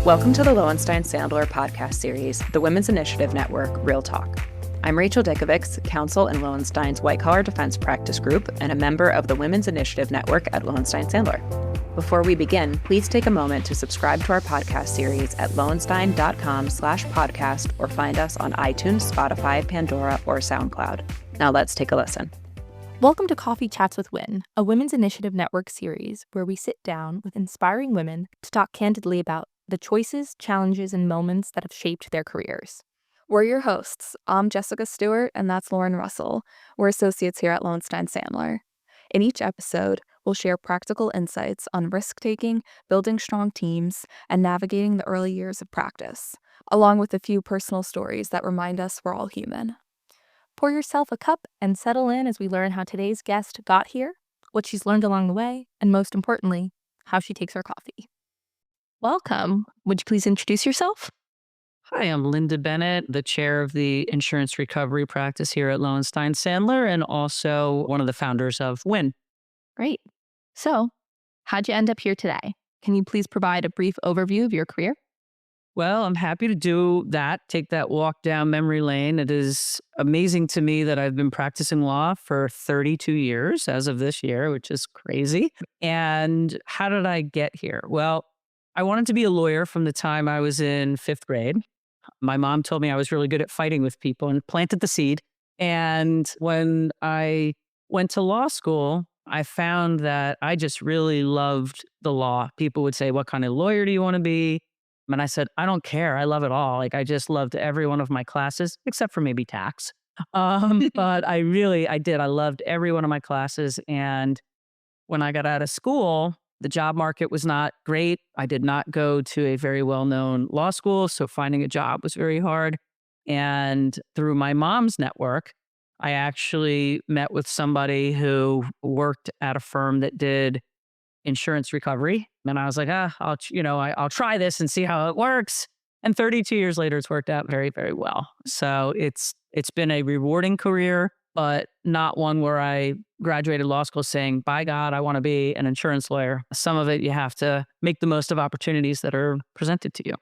Welcome to the Lowenstein Sandler podcast series, the Women's Initiative Network, Real Talk. I'm Rachel Dickovics, counsel in Lowenstein's White Collar Defense Practice Group and a member of the Women's Initiative Network at Lowenstein Sandler. Before we begin, please take a moment to subscribe to our podcast series at lowenstein.com/podcast or find us on iTunes, Spotify, Pandora, or SoundCloud. Now let's take a listen. Welcome to Coffee Chats with WIN, a Women's Initiative Network series where we sit down with inspiring women to talk candidly about the choices, challenges, and moments that have shaped their careers. We're your hosts. I'm Jessica Stewart, and that's Lauren Russell. We're associates here at Lowenstein Sandler. In each episode, we'll share practical insights on risk-taking, building strong teams, and navigating the early years of practice, along with a few personal stories that remind us we're all human. Pour yourself a cup and settle in as we learn how today's guest got here, what she's learned along the way, and most importantly, how she takes her coffee. Welcome. Would you please introduce yourself? Hi, I'm Lynda Bennett, the chair of the insurance recovery practice here at Lowenstein Sandler, and also one of the founders of WIN. Great. So, how'd you end up here today? Can you please provide a brief overview of your career? Well, I'm happy to do that, take that walk down memory lane. It is amazing to me that I've been practicing law for 32 years as of this year, which is crazy. And how did I get here? Well, I wanted to be a lawyer from the time I was in 5th grade. My mom told me I was really good at fighting with people and planted the seed. And when I went to law school, I found that I just really loved the law. People would say, "What kind of lawyer do you want to be?" And I said, "I don't care. I love it all." Like, I just loved every one of my classes, except for maybe tax. But I did. I loved every one of my classes. And when I got out of school, the job market was not great. I did not go to a very well-known law school, so finding a job was very hard. And through my mom's network, I actually met with somebody who worked at a firm that did insurance recovery. And I was like, I'll try this and see how it works. And 32 years later, it's worked out very, very well. So it's been a rewarding career, but not one where I graduated law school saying, by God, I want to be an insurance lawyer. Some of it, you have to make the most of opportunities that are presented to you.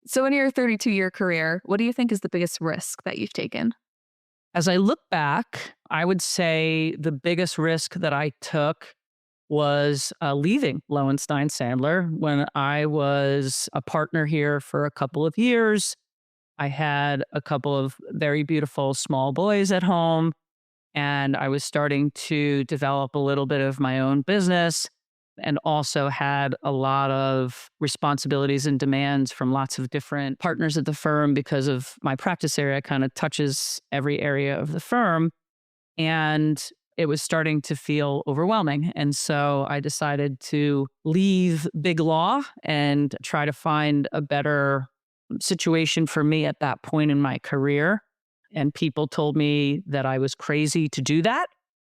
So in your 32-year career, what do you think is the biggest risk that you've taken? As I look back, I would say the biggest risk that I took was leaving Lowenstein Sandler. When I was a partner here for a couple of years, I had a couple of very beautiful small boys at home, and I was starting to develop a little bit of my own business and also had a lot of responsibilities and demands from lots of different partners at the firm because of my practice area kind of touches every area of the firm. And it was starting to feel overwhelming. And so I decided to leave big law and try to find a better situation for me at that point in my career. And people told me that I was crazy to do that.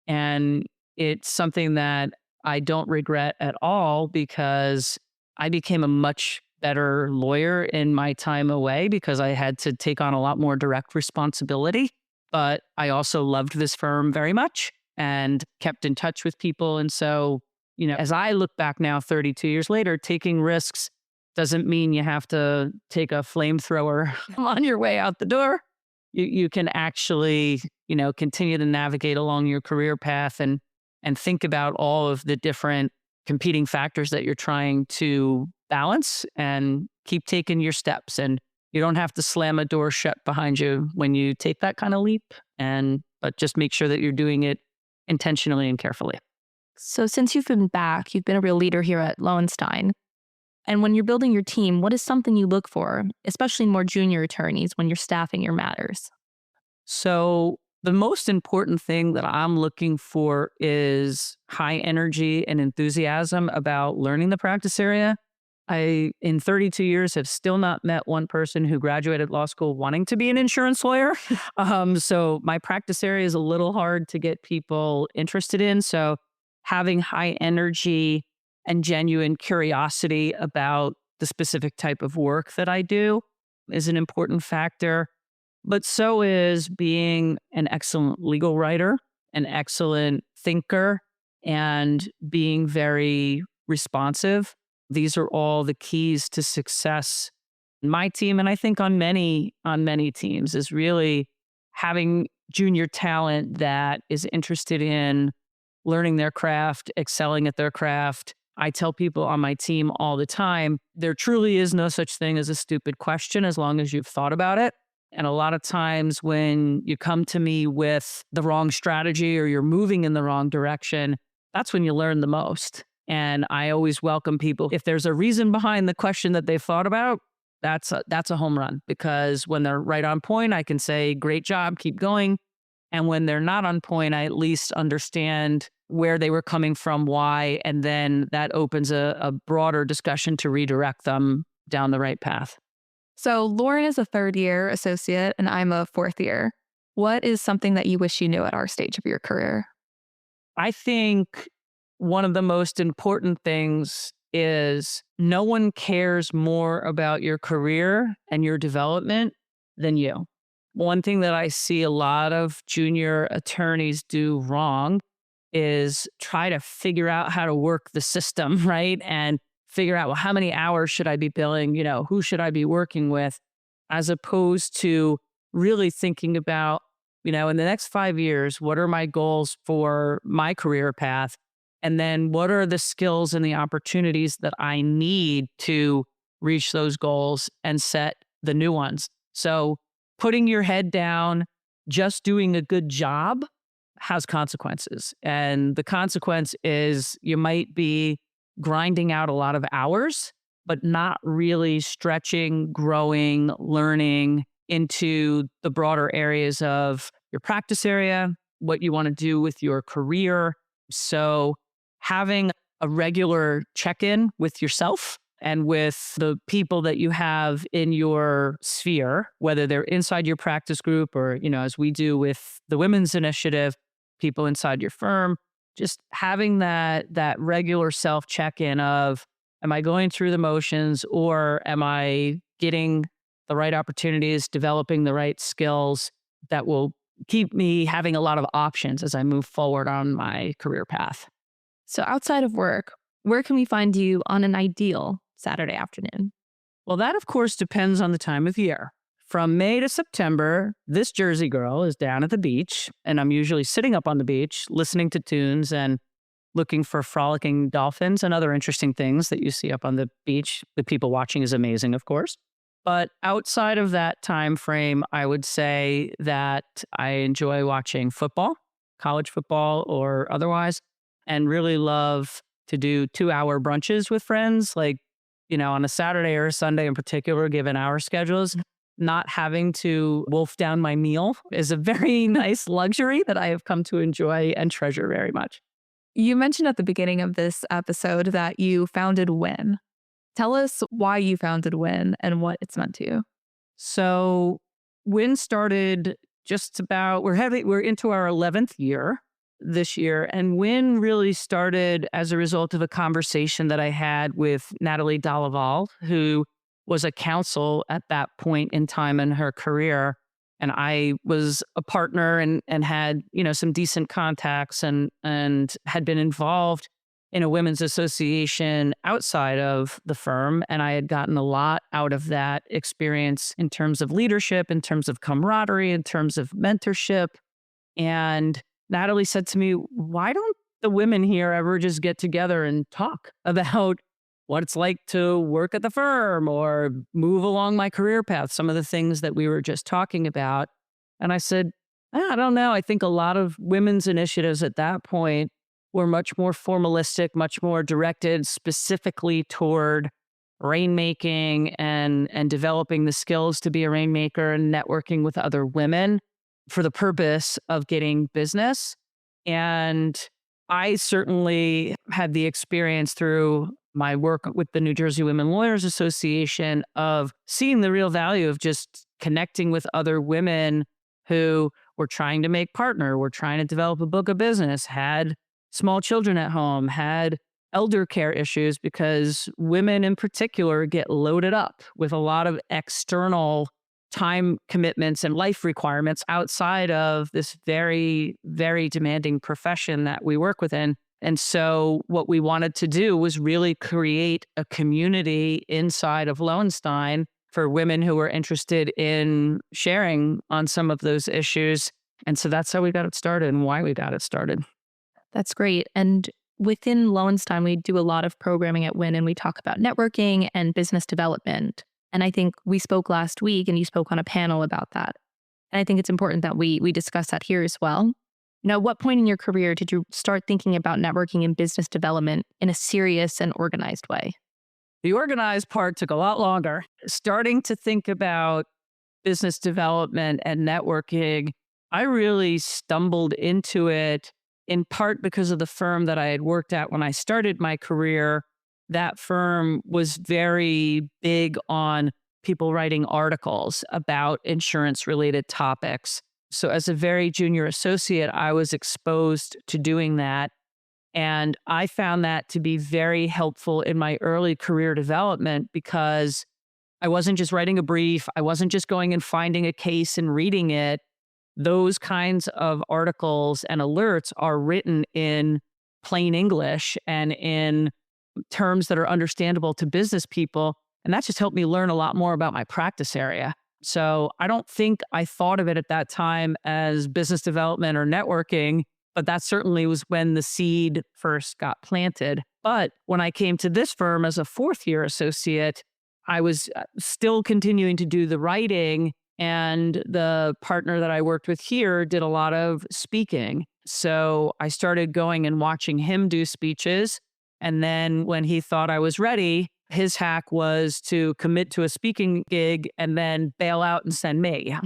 And it's something that I don't regret at all because I became a much better lawyer in my time away because I had to take on a lot more direct responsibility. But I also loved this firm very much and kept in touch with people. And so, as I look back now, 32 years later, taking risks doesn't mean you have to take a flamethrower on your way out the door. You can actually, continue to navigate along your career path and think about all of the different competing factors that you're trying to balance and keep taking your steps. And you don't have to slam a door shut behind you when you take that kind of leap. But just make sure that you're doing it intentionally and carefully. So since you've been back, you've been a real leader here at Lowenstein. And when you're building your team, what is something you look for, especially more junior attorneys, when you're staffing your matters? So the most important thing that I'm looking for is high energy and enthusiasm about learning the practice area. I, in 32 years, have still not met one person who graduated law school wanting to be an insurance lawyer. So my practice area is a little hard to get people interested in. So having high energy and genuine curiosity about the specific type of work that I do is an important factor. But so is being an excellent legal writer, an excellent thinker, and being very responsive. These are all the keys to success in my team. And I think on many teams is really having junior talent that is interested in learning their craft, excelling at their craft. I tell people on my team all the time, there truly is no such thing as a stupid question as long as you've thought about it. And a lot of times when you come to me with the wrong strategy or you're moving in the wrong direction, that's when you learn the most. And I always welcome people. If there's a reason behind the question that they've thought about, that's a home run, because when they're right on point, I can say, great job, keep going. And when they're not on point, I at least understand where they were coming from, why, and then that opens a broader discussion to redirect them down the right path. So Lauren is a third-year associate and I'm a fourth year. What is something that you wish you knew at our stage of your career? I think one of the most important things is no one cares more about your career and your development than you. One thing that I see a lot of junior attorneys do wrong is try to figure out how to work the system, right? And figure out, well, how many hours should I be billing? Who should I be working with? As opposed to really thinking about, in the next 5 years, what are my goals for my career path? And then what are the skills and the opportunities that I need to reach those goals and set the new ones? So putting your head down, just doing a good job has consequences. And the consequence is you might be grinding out a lot of hours, but not really stretching, growing, learning into the broader areas of your practice area, what you want to do with your career. So having a regular check-in with yourself and with the people that you have in your sphere, whether they're inside your practice group or, as we do with the Women's Initiative, people inside your firm, just having that regular self check-in of, am I going through the motions, or am I getting the right opportunities, developing the right skills that will keep me having a lot of options as I move forward on my career path. So outside of work, where can we find you on an ideal Saturday afternoon? Well, that of course depends on the time of year. From May to September, this Jersey girl is down at the beach, and I'm usually sitting up on the beach, listening to tunes and looking for frolicking dolphins and other interesting things that you see up on the beach. The people watching is amazing, of course. But outside of that time frame, I would say that I enjoy watching football, college football or otherwise, and really love to do 2-hour brunches with friends, like, on a Saturday or a Sunday in particular, given our schedules. Not having to wolf down my meal is a very nice luxury that I have come to enjoy and treasure very much. You mentioned at the beginning of this episode that you founded WIN. Tell us why you founded WIN and what it's meant to you. So WIN started we're into our 11th year this year. And WIN really started as a result of a conversation that I had with Natalie Dalaval, who was a counsel at that point in time in her career. And I was a partner and had, some decent contacts and had been involved in a women's association outside of the firm. And I had gotten a lot out of that experience in terms of leadership, in terms of camaraderie, in terms of mentorship. And Natalie said to me, why don't the women here ever just get together and talk about what it's like to work at the firm or move along my career path, some of the things that we were just talking about. And I said, I don't know. I think a lot of women's initiatives at that point were much more formalistic, much more directed specifically toward rainmaking and developing the skills to be a rainmaker and networking with other women for the purpose of getting business. And I certainly had the experience through my work with the New Jersey Women Lawyers Association of seeing the real value of just connecting with other women who were trying to make partner, were trying to develop a book of business, had small children at home, had elder care issues, because women in particular get loaded up with a lot of external time commitments and life requirements outside of this very, very demanding profession that we work within. And so what we wanted to do was really create a community inside of Lowenstein for women who were interested in sharing on some of those issues. And so that's how we got it started and why we got it started. That's great. And within Lowenstein, we do a lot of programming at WIN, and we talk about networking and business development. And I think we spoke last week and you spoke on a panel about that. And I think it's important that we discuss that here as well. Now, at what point in your career did you start thinking about networking and business development in a serious and organized way? The organized part took a lot longer. Starting to think about business development and networking, I really stumbled into it in part because of the firm that I had worked at when I started my career. That firm was very big on people writing articles about insurance-related topics. So as a very junior associate, I was exposed to doing that. And I found that to be very helpful in my early career development because I wasn't just writing a brief. I wasn't just going and finding a case and reading it. Those kinds of articles and alerts are written in plain English and in terms that are understandable to business people. And that just helped me learn a lot more about my practice area. So I don't think I thought of it at that time as business development or networking, but that certainly was when the seed first got planted. But when I came to this firm as a fourth year associate, I was still continuing to do the writing, and the partner that I worked with here did a lot of speaking. So I started going and watching him do speeches. And then when he thought I was ready, his hack was to commit to a speaking gig and then bail out and send me.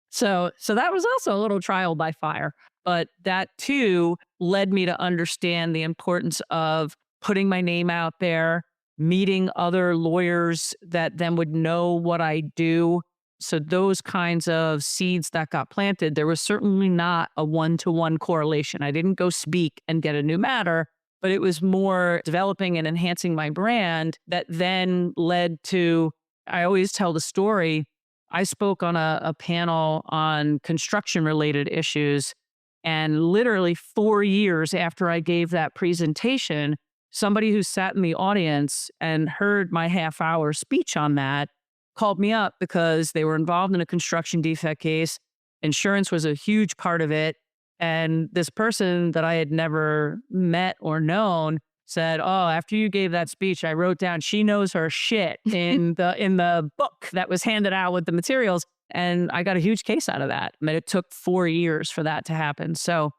So that was also a little trial by fire. But that too led me to understand the importance of putting my name out there, meeting other lawyers that then would know what I do. So those kinds of seeds that got planted, there was certainly not a one-to-one correlation. I didn't go speak and get a new matter, but it was more developing and enhancing my brand that then led to, I always tell the story, I spoke on a panel on construction-related issues, and literally 4 years after I gave that presentation, somebody who sat in the audience and heard my half-hour speech on that called me up because they were involved in a construction defect case. Insurance was a huge part of it. And this person that I had never met or known said, "Oh, after you gave that speech, I wrote down she knows her shit in the book that was handed out with the materials." And I got a huge case out of that. I mean, it took 4 years for that to happen. So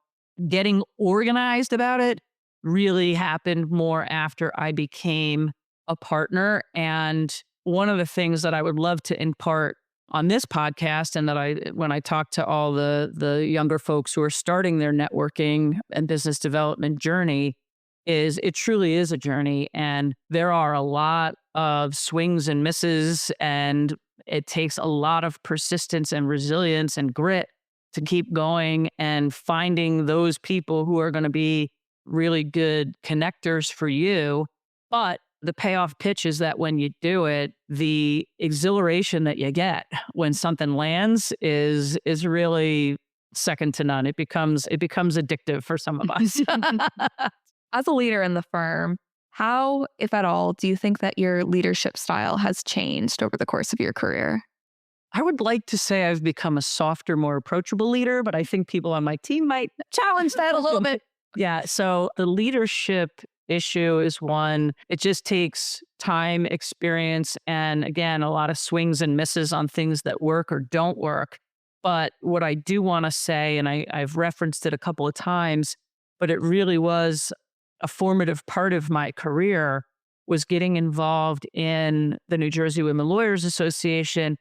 getting organized about it really happened more after I became a partner. And one of the things that I would love to impart on this podcast, and that when I talk to all the younger folks who are starting their networking and business development journey, is it truly is a journey. And there are a lot of swings and misses, and it takes a lot of persistence and resilience and grit to keep going and finding those people who are going to be really good connectors for you. But the payoff pitch is that when you do it, the exhilaration that you get when something lands is really second to none. It becomes addictive for some of us. As a leader in the firm, how, if at all, do you think that your leadership style has changed over the course of your career? I would like to say I've become a softer, more approachable leader, but I think people on my team might challenge that a little bit. Yeah. So the leadership issue is one, it just takes time, experience, and again, a lot of swings and misses on things that work or don't work. But what I do want to say, and I've referenced it a couple of times, but it really was a formative part of my career, was getting involved in the New Jersey Women Lawyers Association.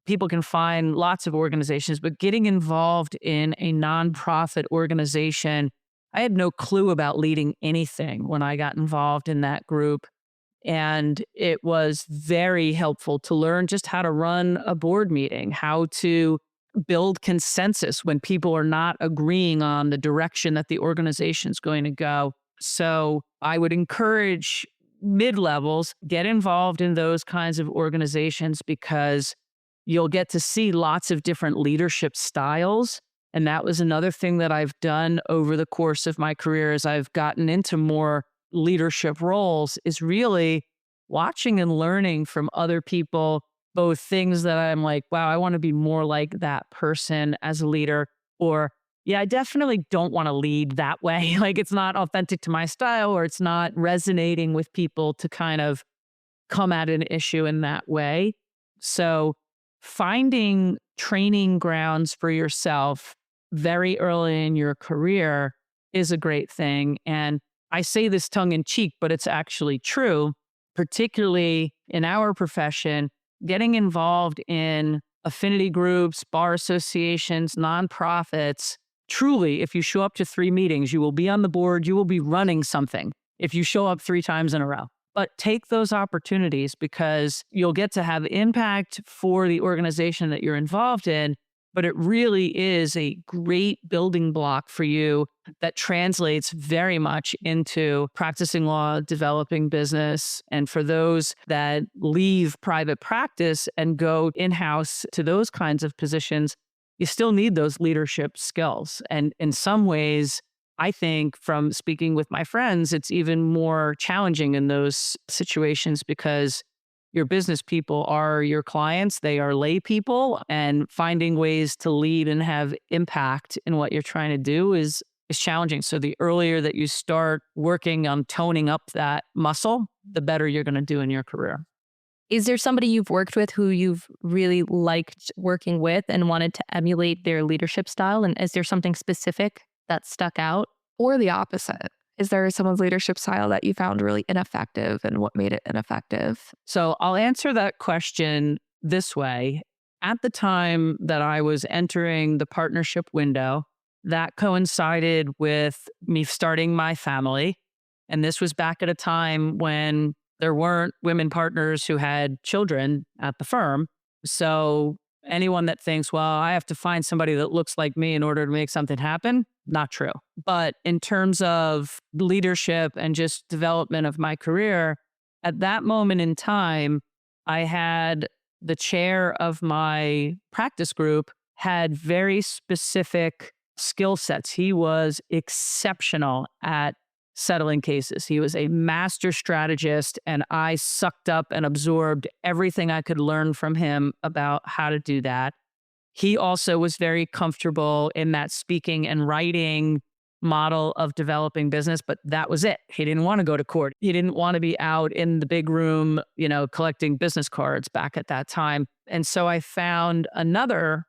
People can find lots of organizations, but getting involved in a nonprofit organization, I had no clue about leading anything when I got involved in that group. And it was very helpful to learn just how to run a board meeting, how to build consensus when people are not agreeing on the direction that the organization is going to go. So I would encourage mid-levels, get involved in those kinds of organizations because you'll get to see lots of different leadership styles. And that was another thing that I've done over the course of my career as I've gotten into more leadership roles, is really watching and learning from other people, both things that I'm like, wow, I want to be more like that person as a leader, or yeah, I definitely don't want to lead that way. Like it's not authentic to my style, or it's not resonating with people to kind of come at an issue in that way. So finding training grounds for yourself very early in your career is a great thing. And I say this tongue in cheek, but it's actually true, particularly in our profession, getting involved in affinity groups, bar associations, nonprofits. Truly, if you show up to 3 meetings, you will be on the board, you will be running something if you show up 3 times in a row. But take those opportunities because you'll get to have impact for the organization that you're involved in. But it really is a great building block for you that translates very much into practicing law, developing business. And for those that leave private practice and go in-house to those kinds of positions, you still need those leadership skills. And in some ways, I think from speaking with my friends, it's even more challenging in those situations because your business people are your clients, they are lay people, and finding ways to lead and have impact in what you're trying to do is challenging. So the earlier that you start working on toning up that muscle, the better you're going to do in your career. Is there somebody you've worked with who you've really liked working with and wanted to emulate their leadership style? And is there something specific that stuck out? Or the opposite? Is there someone's leadership style that you found really ineffective, and what made it ineffective? So I'll answer that question this way. At the time that I was entering the partnership window, that coincided with me starting my family. And this was back at a time when there weren't women partners who had children at the firm. So anyone that thinks, well, I have to find somebody that looks like me in order to make something happen, not true. But in terms of leadership and just development of my career, at that moment in time, I had the chair of my practice group had very specific skill sets. He was exceptional at settling cases. He was a master strategist, and I sucked up and absorbed everything I could learn from him about how to do that. He also was very comfortable in that speaking and writing model of developing business, but that was it. He didn't want to go to court. He didn't want to be out in the big room, collecting business cards back at that time. And so I found another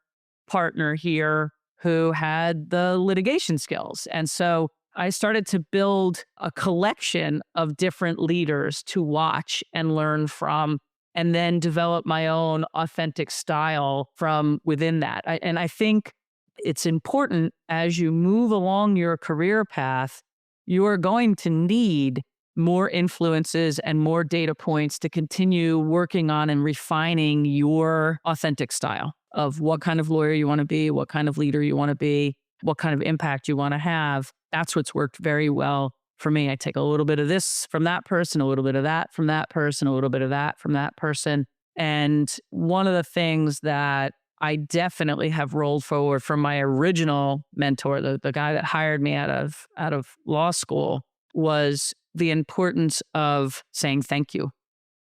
partner here who had the litigation skills. And so I started to build a collection of different leaders to watch and learn from, and then develop my own authentic style from within that. And I think it's important as you move along your career path, you are going to need more influences and more data points to continue working on and refining your authentic style of what kind of lawyer you want to be, what kind of leader you want to be, what kind of impact you want to have. That's what's worked very well for me. I take a little bit of this from that person, a little bit of that from that person, a little bit of that from that person. And one of the things that I definitely have rolled forward from my original mentor, the guy that hired me out of law school, was the importance of saying thank you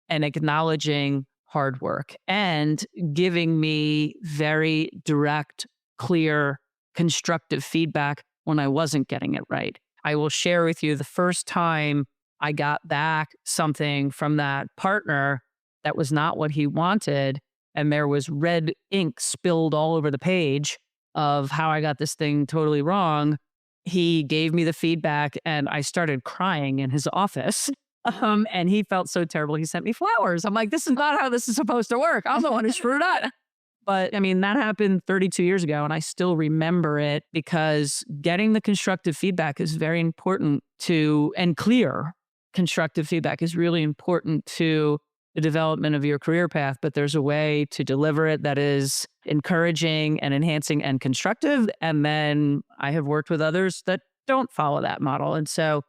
and acknowledging hard work and giving me very direct, clear, constructive feedback when I wasn't getting it right. I will share with you the first time I got back something from that partner that was not what he wanted, and there was red ink spilled all over the page of how I got this thing totally wrong. He gave me the feedback and I started crying in his office. And he felt so terrible. He sent me flowers. I'm like, this is not how this is supposed to work. I'm the one who screwed up. But I mean, that happened 32 years ago and I still remember it because getting the constructive feedback is very important and clear constructive feedback is really important to the development of your career path. But there's a way to deliver it that is encouraging and enhancing and constructive. And then I have worked with others that don't follow that model. And so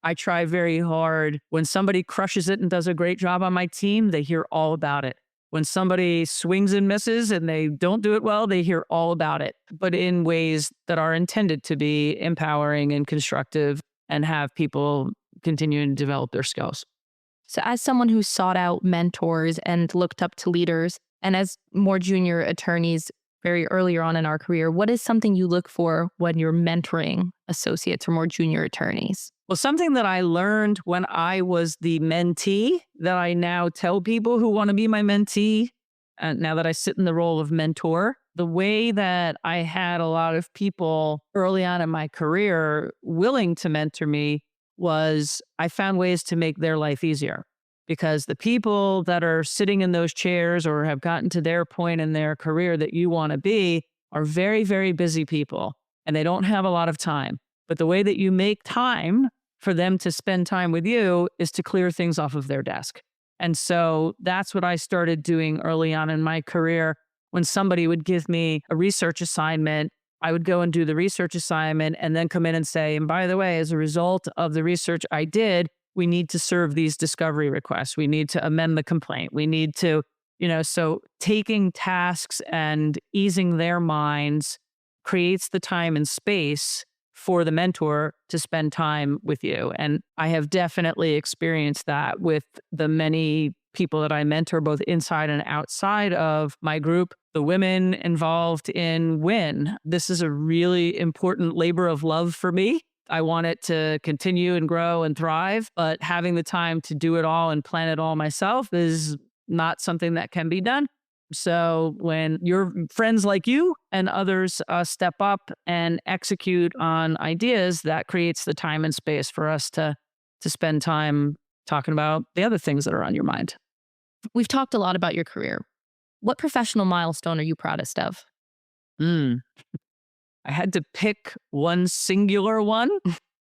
I try very hard when somebody crushes it and does a great job on my team, they hear all about it. When somebody swings and misses and they don't do it well, they hear all about it, but in ways that are intended to be empowering and constructive and have people continue to develop their skills. So as someone who sought out mentors and looked up to leaders, and as more junior attorneys very earlier on in our career, what is something you look for when you're mentoring associates or more junior attorneys? Well, something that I learned when I was the mentee that I now tell people who want to be my mentee, now that I sit in the role of mentor, the way that I had a lot of people early on in my career willing to mentor me was I found ways to make their life easier. Because the people that are sitting in those chairs or have gotten to their point in their career that you want to be are very, very busy people, and they don't have a lot of time. But the way that you make time for them to spend time with you is to clear things off of their desk. And so that's what I started doing early on in my career. When somebody would give me a research assignment, I would go and do the research assignment and then come in and say, and by the way, as a result of the research I did, we need to serve these discovery requests. We need to amend the complaint. We need to, so taking tasks and easing their minds creates the time and space for the mentor to spend time with you. And I have definitely experienced that with the many people that I mentor, both inside and outside of my group. The women involved in WIN. This is a really important labor of love for me. I want it to continue and grow and thrive, but having the time to do it all and plan it all myself is not something that can be done. So when your friends like you and others step up and execute on ideas, that creates the time and space for us to spend time talking about the other things that are on your mind. We've talked a lot about your career. What professional milestone are you proudest of? I had to pick one singular one.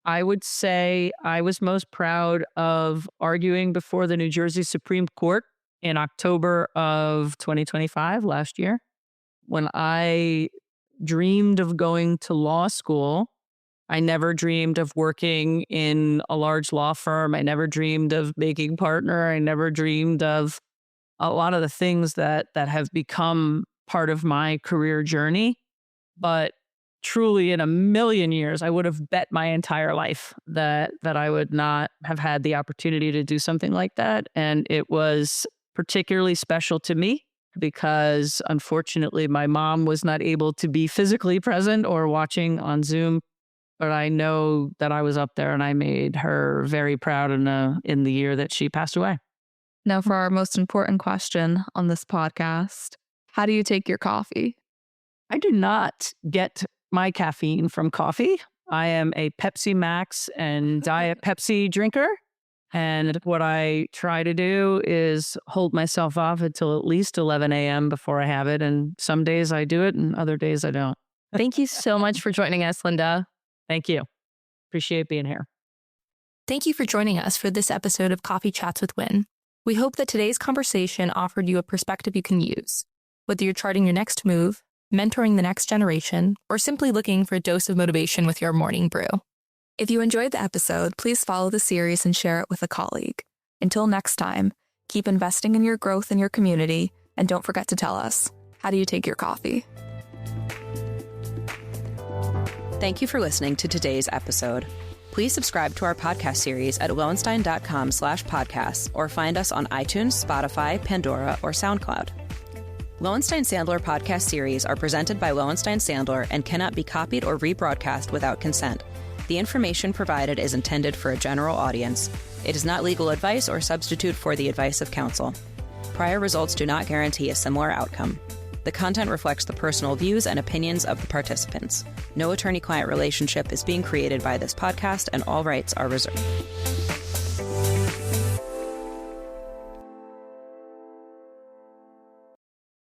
I would say I was most proud of arguing before the New Jersey Supreme Court in October of 2025, last year. When I dreamed of going to law school, I never dreamed of working in a large law firm. I never dreamed of making partner. I never dreamed of a lot of the things that have become part of my career journey. But truly, in a million years, I would have bet my entire life that I would not have had the opportunity to do something like that. And it was particularly special to me because, unfortunately, my mom was not able to be physically present or watching on Zoom. But I know that I was up there and I made her very proud in the year that she passed away. Now, for our most important question on this podcast, how do you take your coffee? I do not get my caffeine from coffee. I am a Pepsi Max and Diet Pepsi drinker. And what I try to do is hold myself off until at least 11 a.m. before I have it. And some days I do it and other days I don't. Thank you so much for joining us, Lynda. Thank you. Appreciate being here. Thank you for joining us for this episode of Coffee Chats with WIN. We hope that today's conversation offered you a perspective you can use. Whether you're charting your next move, mentoring the next generation, or simply looking for a dose of motivation with your morning brew. If you enjoyed the episode, please follow the series and share it with a colleague. Until next time, keep investing in your growth in your community, and don't forget to tell us, how do you take your coffee? Thank you for listening to today's episode. Please subscribe to our podcast series at lowenstein.com/podcasts or find us on iTunes, Spotify, Pandora, or SoundCloud. Lowenstein Sandler podcast series are presented by Lowenstein Sandler and cannot be copied or rebroadcast without consent. The information provided is intended for a general audience. It is not legal advice or substitute for the advice of counsel. Prior results do not guarantee a similar outcome. The content reflects the personal views and opinions of the participants. No attorney-client relationship is being created by this podcast, and all rights are reserved.